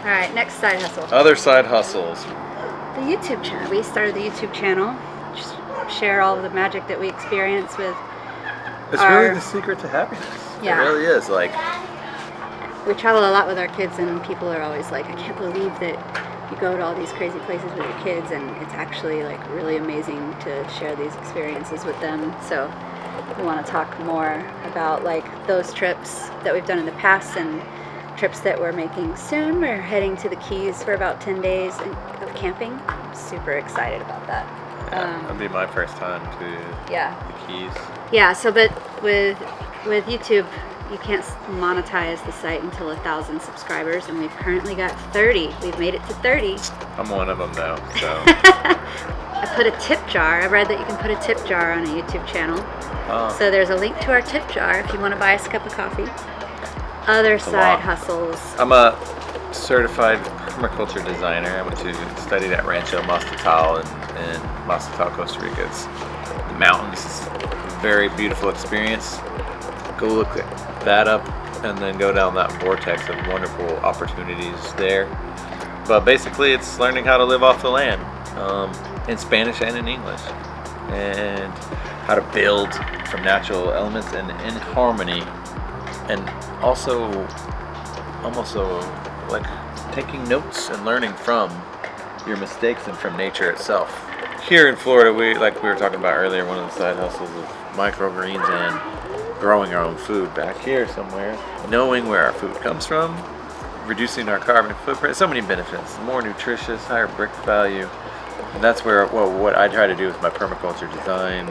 All right, next side hustle. Other side hustles. The YouTube channel. We started the YouTube channel. Just share all of the magic that we experience with. It's really the secret to happiness. Yeah. It really is. Like, we travel a lot with our kids, and people are always like, I can't believe that you go to all these crazy places with your kids, and it's actually like really amazing to share these experiences with them. So we want to talk more about like those trips that we've done in the past and trips that we're making soon. We're heading to the Keys for about 10 days of camping. I'm super excited about that. that'll be my first time to the Keys. Yeah, so but with YouTube, you can't monetize the site until 1,000 subscribers, and we've currently got 30. We've made it to 30. I'm one of them though, so. I put a tip jar. I read that you can put a tip jar on a YouTube channel. Oh. So there's a link to our tip jar if you want to buy us a cup of coffee. Other side hustles. I'm a certified permaculture designer. I went to study at Rancho Mastatal in Mastatal, Costa Rica. It's the mountains. It's a very beautiful experience. Go look that up and then go down that vortex of wonderful opportunities there. But basically it's learning how to live off the land in Spanish and in English, and how to build from natural elements and in harmony, and also almost like taking notes and learning from your mistakes and from nature itself. Here in Florida, like we were talking about earlier, one of the side hustles of microgreens and growing our own food back here somewhere, knowing where our food comes from, reducing our carbon footprint, so many benefits, more nutritious, higher brick value. And that's where, what I try to do with my permaculture design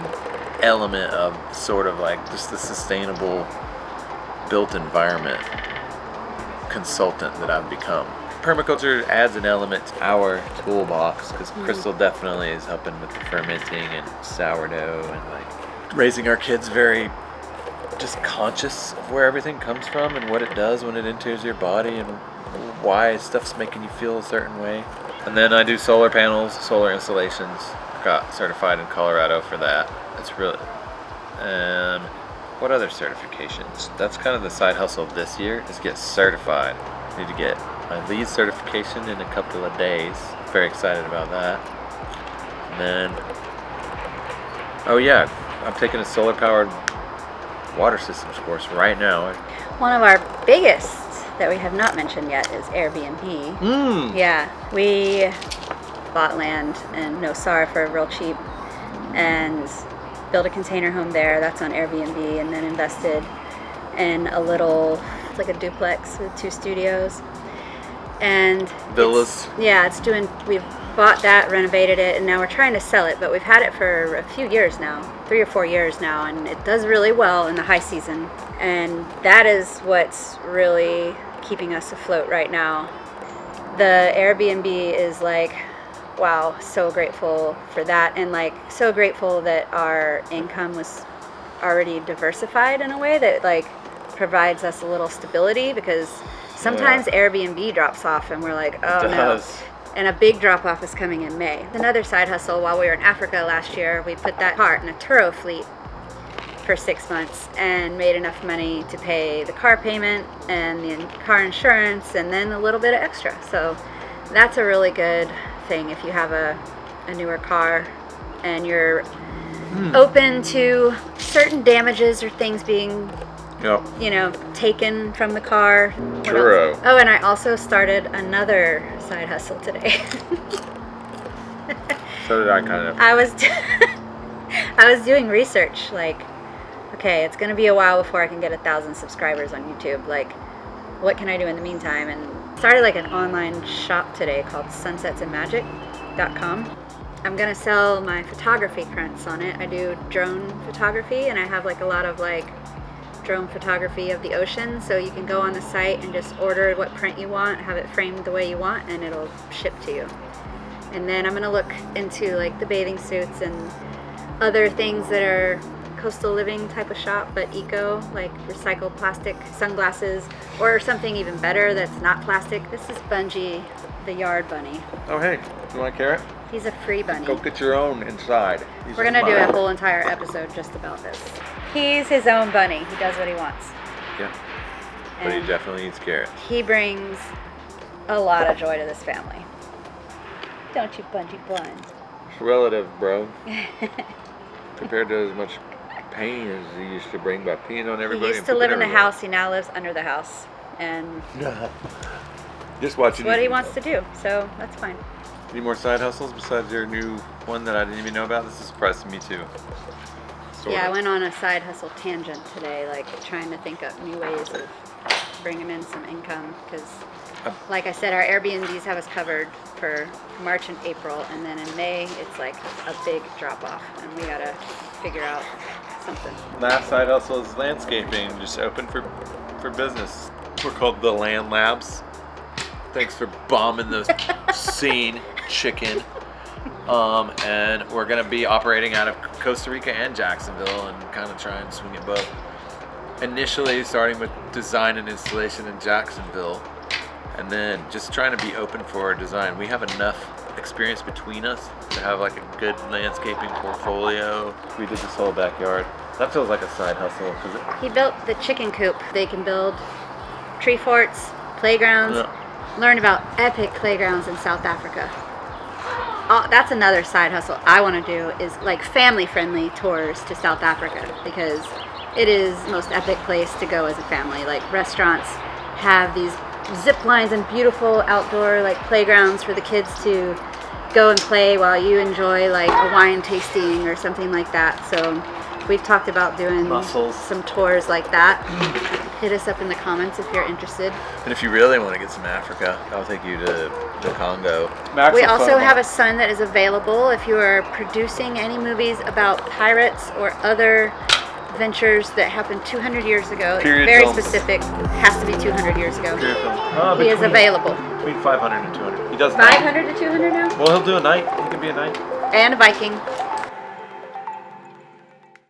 element of sort of like just the sustainable built environment consultant that I've become. Permaculture adds an element to our toolbox because Crystal definitely is helping with the fermenting and sourdough and like raising our kids very just conscious of where everything comes from and what it does when it enters your body and why stuff's making you feel a certain way. And then I do solar panels, solar installations. Got certified in Colorado for that. It's really, what other certifications? That's kind of the side hustle of this year, is get certified. I need to get my LEED certification in a couple of days. Very excited about that. And then, oh yeah, I'm taking a solar powered water systems course right now. One of our biggest that we have not mentioned yet is Airbnb. Yeah, we bought land in Nosara for real cheap and built a container home there. That's on Airbnb, and then invested in a little, it's like a duplex with 2 studios. And villas. We've bought that, renovated it, and now we're trying to sell it, but we've had it for a few years now, 3 or 4 years now, and it does really well in the high season. And that is what's really keeping us afloat right now. The Airbnb is like, wow, so grateful for that, and like so grateful that our income was already diversified in a way that like provides us a little stability, because sometimes Airbnb drops off and we're like, oh no. And a big drop off is coming in May. Another side hustle, while we were in Africa last year, we put that car in a Turo fleet for 6 months and made enough money to pay the car payment and the car insurance and then a little bit of extra. So that's a really good thing if you have a newer car and you're open to certain damages or things being taken from the car. Turo. Oh, and I also started another side hustle today. So did I kind of. I was doing research, like, okay, it's going to be a while before I can get 1,000 subscribers on YouTube. Like, what can I do in the meantime? And started like an online shop today called sunsetsandmagic.com. I'm going to sell my photography prints on it. I do drone photography, and I have like a lot of like drone photography of the ocean. So you can go on the site and just order what print you want, have it framed the way you want, and it'll ship to you. And then I'm going to look into like the bathing suits and other things that are coastal living type of shop, but eco, like recycled plastic sunglasses, or something even better that's not plastic. This is Bungie, the yard bunny. Oh hey, you want a carrot? He's a free bunny. Go get your own inside. We're gonna do a whole entire episode just about this. He's his own bunny. He does what he wants. Yeah, but he definitely eats carrots. He brings a lot of joy to this family. Don't you, Bungie Buns? It's relative, bro. Compared to as much pain as he used to bring by peeing on everybody. He used to live in a house. He now lives under the house, and just watching. That's what he wants to do. So that's fine. Any more side hustles besides your new one that I didn't even know about? This is surprising me too. I went on a side hustle tangent today, like trying to think of new ways of bringing in some income. Because, like I said, our Airbnbs have us covered for March and April, and then in May it's like a big drop off, and we gotta figure out something. Last side hustle is landscaping, just open for business. We're called the Land Labs. Thanks for bombing the scene, chicken. And we're gonna be operating out of Costa Rica and Jacksonville, and kind of try and swing it both. Initially starting with design and installation in Jacksonville, and then just trying to be open for design. We have enough experience between us to have like a good landscaping portfolio. We did this whole backyard. That feels like a side hustle. He built the chicken coop. They can build tree forts, playgrounds, learn about epic playgrounds in South Africa. That's another side hustle I want to do, is like family-friendly tours to South Africa, because it is the most epic place to go as a family. Like, restaurants have these zip lines and beautiful outdoor like playgrounds for the kids to go and play while you enjoy like a wine tasting or something like that. So we've talked about doing some tours like that. Hit us up in the comments if you're interested. And if you really want to get some Africa, I'll take you to the Congo. We also have a son that is available if you are producing any movies about pirates or other adventures that happened 200 years ago. Period Very films. specific. Has to be 200 years ago. Period film. He is available. Between 500 and 200. He does 500 to 200 now? Well, he'll do a night. He can be a night. And a Viking.